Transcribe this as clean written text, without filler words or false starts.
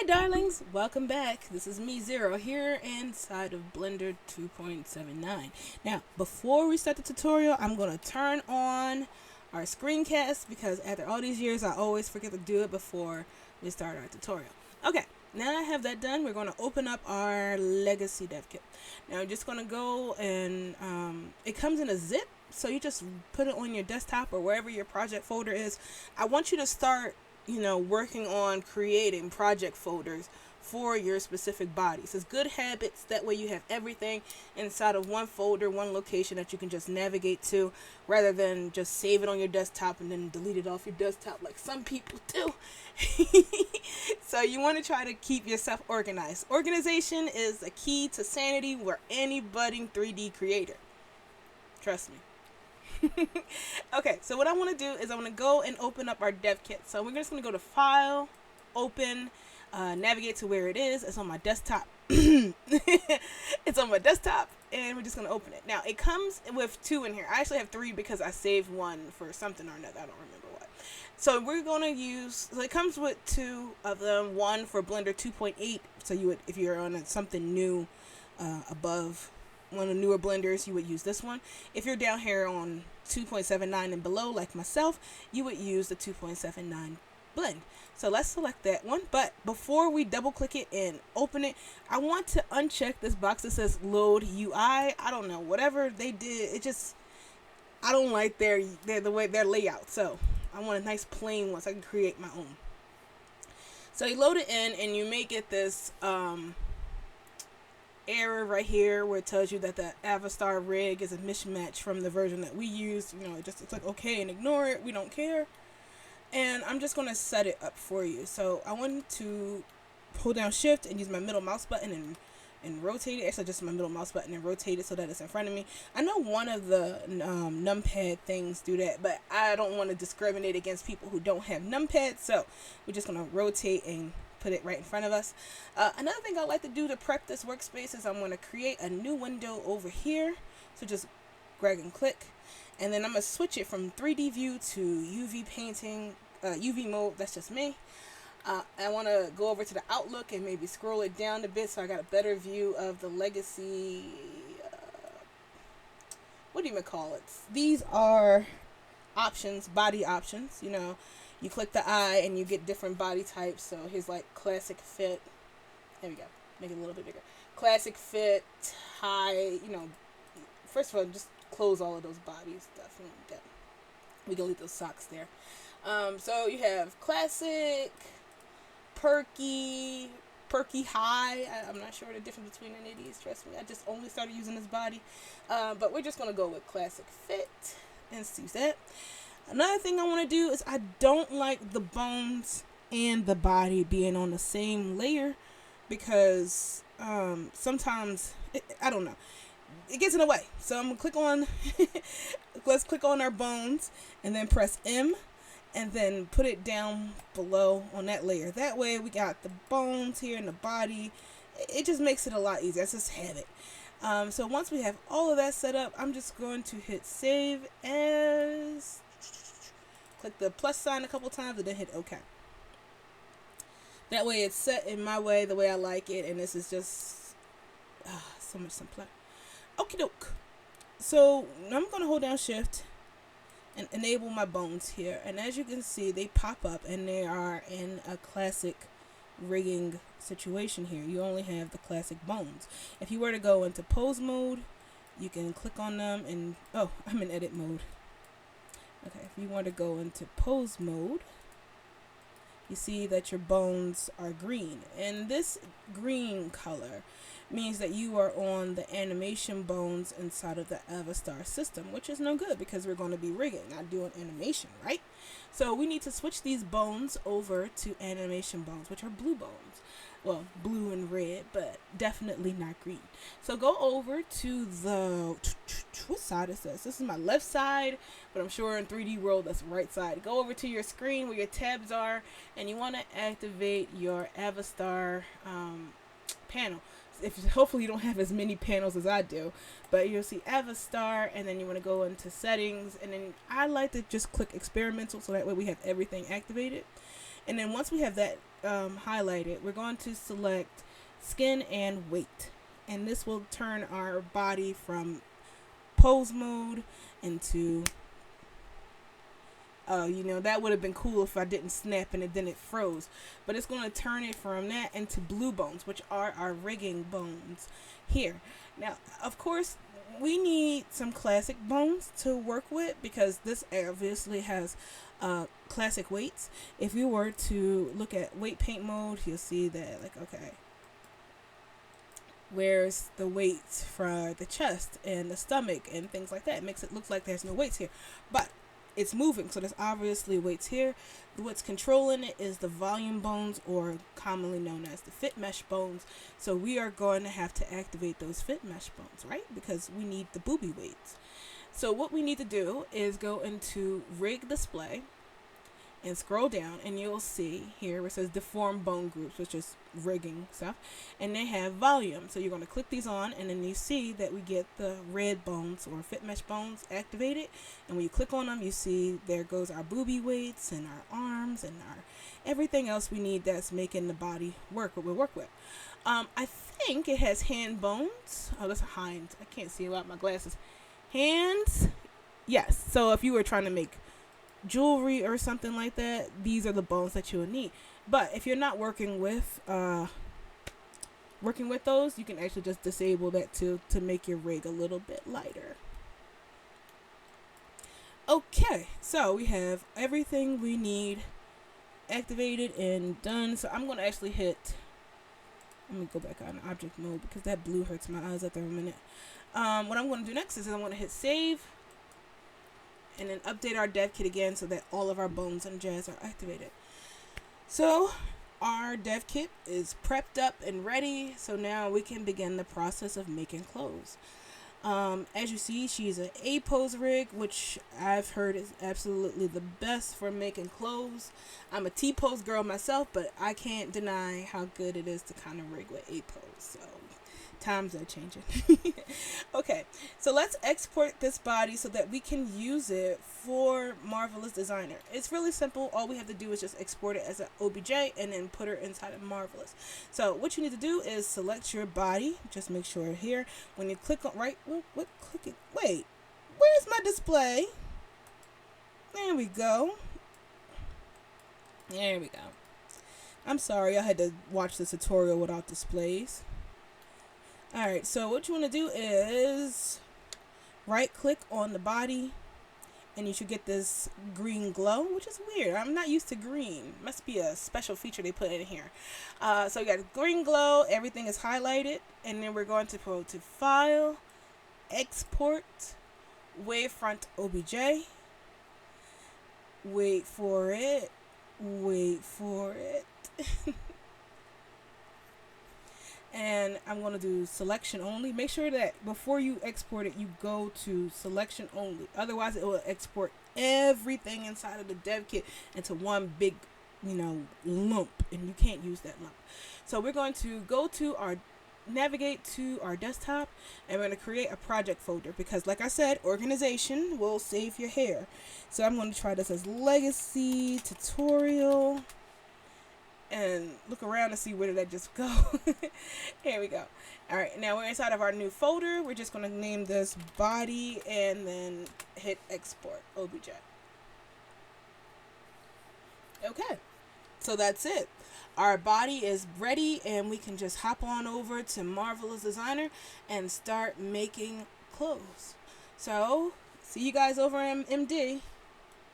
Hi darlings, welcome back. This is me, Zero, here inside of Blender 2.79. Now, before we start the tutorial, I'm going to turn on our screencast because after all these years, I always forget to do it before we start our tutorial. Okay, now that I have that done, we're going to open up our Legacy Dev Kit. Now, I'm just going to go and it comes in a zip, so you just put it on your desktop or wherever your project folder is. I want you to start working on creating project folders for your specific bodies. It's good habits. That way you have everything inside of one folder, one location that you can just navigate to, rather than just save it on your desktop and then delete it off your desktop like some people do. So you want to try to keep yourself organized. Organization is a key to sanity for any budding 3D creator. Trust me. Okay, so what I want to do is I want to go and open up our dev kit. So we're just going to go to File, Open, navigate to where it is. It's on my desktop. It's on my desktop, and we're just going to open it. Now, it comes with two in here. I actually have three because I saved one for something or another. I don't remember what. So we're going to use, so it comes with two of them. One for Blender 2.8. So you would, if you're on something new above one of the newer blenders, you would use this one. If you're down here on 2.79 and below, like myself, you would use the 2.79 blend. So let's select that one. But before we double click it and open it, I want to uncheck this box that says load UI. I don't know, whatever they did, it just, I don't like the way their layout. So I want a nice plain one so I can create my own. So you load it in and you may get this error right here where it tells you that the Avastar Rig is a mismatch from the version that we used. It just looks like okay and ignore it. We don't care. And I'm just going to set it up for you. So I want to hold down Shift and use my middle mouse button and rotate it. Actually, just my middle mouse button and rotate it so that it's in front of me. I know one of the numpad things do that, but I don't want to discriminate against people who don't have numpads. So we're just going to rotate and put it right in front of us. Another thing I like to do to prep this workspace is I'm going to create a new window over here. So just drag and click, and then I'm going to switch it from 3D view to UV painting, UV mode. That's just me. I want to go over to the Outlook and maybe scroll it down a bit so I got a better view of the Legacy. What do you even call it? These are options, body options. You click the eye and you get different body types. So here's like classic fit. There we go. Make it a little bit bigger. Classic fit, high, first of all, just close all of those bodies. Definitely. We can leave those socks there. So you have classic, perky high. I'm not sure the difference between any of these. Trust me. I just only started using this body. But we're just going to go with classic fit and see that. Another thing I want to do is I don't like the bones and the body being on the same layer because sometimes, I don't know, it gets in the way. So I'm going to click on, let's click on our bones and then press M and then put it down below on that layer. That way we got the bones here and the body. It just makes it a lot easier. Let's just have it. So once we have all of that set up, I'm just going to hit save as, click the plus sign a couple times and then hit OK. That way it's set in my way, the way I like it, and this is just so much simpler. Okie doke. So I'm going to hold down Shift and enable my bones here, and as you can see, they pop up and they are in a classic rigging situation here. You only have the classic bones. If you were to go into pose mode, you can click on them and I'm in edit mode. Okay, if you want to go into pose mode, you see that your bones are green, and this green color means that you are on the animation bones inside of the Avastar system, which is no good because we're going to be rigging, not doing animation, right? So we need to switch these bones over to animation bones, which are blue bones. Well, blue and red, but definitely not green. So go over to the, what side is this? This is my left side, but I'm sure in 3D world that's right side. Go over to your screen where your tabs are, and you want to activate your Avastar panel. Hopefully you don't have as many panels as I do, but you'll see Avastar, and then you want to go into settings, and then I like to just click experimental so that way we have everything activated. And then once we have that highlighted, we're going to select skin and weight. And this will turn our body from pose mode into that would have been cool if I didn't snap and then it froze. But it's going to turn it from that into blue bones, which are our rigging bones here. Now, of course, we need some classic bones to work with because this obviously has classic weights. If you were to look at weight paint mode, you'll see that, like, okay, where's the weights for the chest and the stomach and things like that? It makes it look like there's no weights here. But it's moving, so there's obviously weights here. What's controlling it is the volume bones, or commonly known as the fit mesh bones. So we are going to have to activate those fit mesh bones, right? Because we need the booby weights. So what we need to do is go into rig display and scroll down, and you'll see here where it says deform bone groups, which is rigging stuff, and they have volume. So you're going to click these on, and then you see that we get the red bones or fit mesh bones activated. And when you click on them, you see there goes our booby weights and our arms and our everything else we need that's making the body work what we work with. I think it has hand bones. Oh, that's a hind. I can't see without my glasses. Hands. Yes. So if you were trying to make jewelry or something like that, these are the bones that you'll need. But if you're not working with those, you can actually just disable that to make your rig a little bit lighter. Okay, so we have everything we need activated and done. So I'm going to actually hit, let me go back on object mode because that blue hurts my eyes after a minute. What I'm going to do next is I'm going to hit save and then update our dev kit again so that all of our bones and jazz are activated. So our dev kit is prepped up and ready, so now we can begin the process of making clothes. As you see, she's an A-pose rig, which I've heard is absolutely the best for making clothes. I'm a T-pose girl myself, but I can't deny how good it is to kind of rig with A-pose, so times are changing. Okay, so let's export this body so that we can use it for Marvelous Designer. It's really simple. All we have to do is just export it as an OBJ and then put her inside of Marvelous. So what you need to do is select your body. Just make sure here when you click on wait, where's my display? There we go. There we go. I'm sorry, I had to watch the tutorial without displays. Alright, so what you want to do is right click on the body and you should get this green glow, which is weird. I'm not used to green. Must be a special feature they put in here. So you got green glow, everything is highlighted, and then we're going to go to File, Export, Wavefront OBJ. Wait for it. And I'm going to do selection only. Make sure that before you export it, you go to selection only. Otherwise, it will export everything inside of the dev kit into one big, lump, and you can't use that lump. So we're going to navigate to our desktop, and we're going to create a project folder because, like I said, organization will save your hair. So I'm going to try this as Legacy Tutorial. And look around and see where did that just go. Here we go. Alright, now we're inside of our new folder. We're just going to name this body and then hit export OBJ. Okay, so that's it. Our body is ready and we can just hop on over to Marvelous Designer and start making clothes. So, see you guys over in MD.